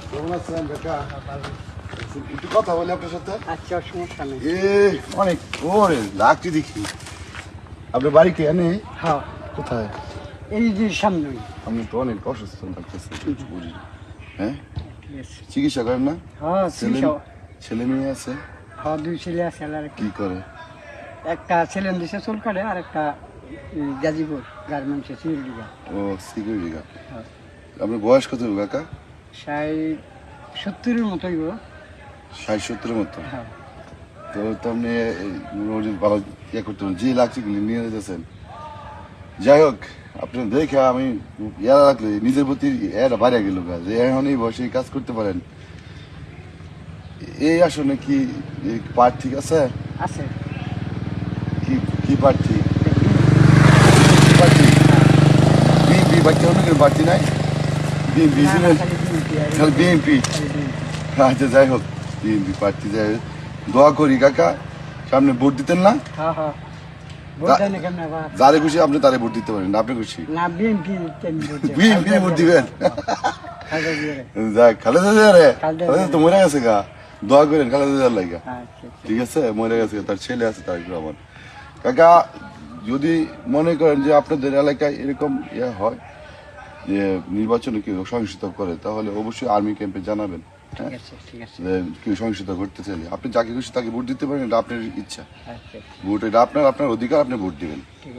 কেমন আছেন কাকা? একটু কথা বলি আপনার সাথে। আচ্ছা, সমস্যা নেই। অনেক ওরে লাগছে দেখি। আপনার বাড়ি কে এনে? হ্যাঁ, কোথায়? এই যে সামনে। আমি তো অনেক অসুস্থ লাগতেছে, কিছু বুঝি না। হ্যাঁ, ঠিক আছে। চিকিৎসা করেন না? হ্যাঁ, ছেলে মেয়ে আছে? হ্যাঁ, দুই ছেলে আছে। আর কি করে? একটা ছেলে দেশে চুল কাটে, আর একটা গাজীপুর গার্মেন্টসে সিভিল ডিগা। ও সিকিউরিটি গার্ড। হ্যাঁ, আপনার বয়স কত হবে কাকা? 70-এর মতোই গো। 60-70-এর মতো। হ্যাঁ, তো আপনি ভালো ইয়ে করতে যে লাগছে নিয়ে যেতেছেন। যাই হোক, আপনি দেখে আমি ইয়া রাখলে নিজের প্রতি এটা বাড়িয়ে গেল কাজ, এখন এই বয়সে কাজ করতে পারেন। এই আসলে কি পার্ট ঠিক আছে? আছে। কি কি প্রার্থী? প্রার্থী বিএনপি প্রার্থী, অন্য কেউ প্রার্থী নাই? বিএনপি খালি বিএনপি। আচ্ছা, যাই হোক, বিএনপি প্রার্থী। যাই হোক, দোয়া করি কাকা, সামনে ভোট দিতেন না? হ্যাঁ, হ্যাঁ। যারে খুশি আপনি তারে ভোট দিতে পারেন, আপনি খুশি না, বিএনপি বিএনপি ভোট দিবেন। যাক, খালেদা জিয়া রে, খালেদা তো মরে গেছে গা, দোয়া করেন খালেদা জিয়ার লাগা। ঠিক আছে, মরে গেছে, তার ছেলে আছে তারেক রহমান। কাকা, যদি মনে করেন যে আপনাদের এলাকায় এরকম ইয়ে হয় যে নির্বাচনে কেউ সহিংসতা করে, তাহলে অবশ্যই আর্মি ক্যাম্পে জানাবেন। হ্যাঁ, কেউ সহিংসতা করতে চাইলে আপনি যাকে খুশি তাকে ভোট দিতে পারেন, এটা আপনার ইচ্ছা। ভোট এটা আপনার অধিকার, আপনি ভোট দিবেন।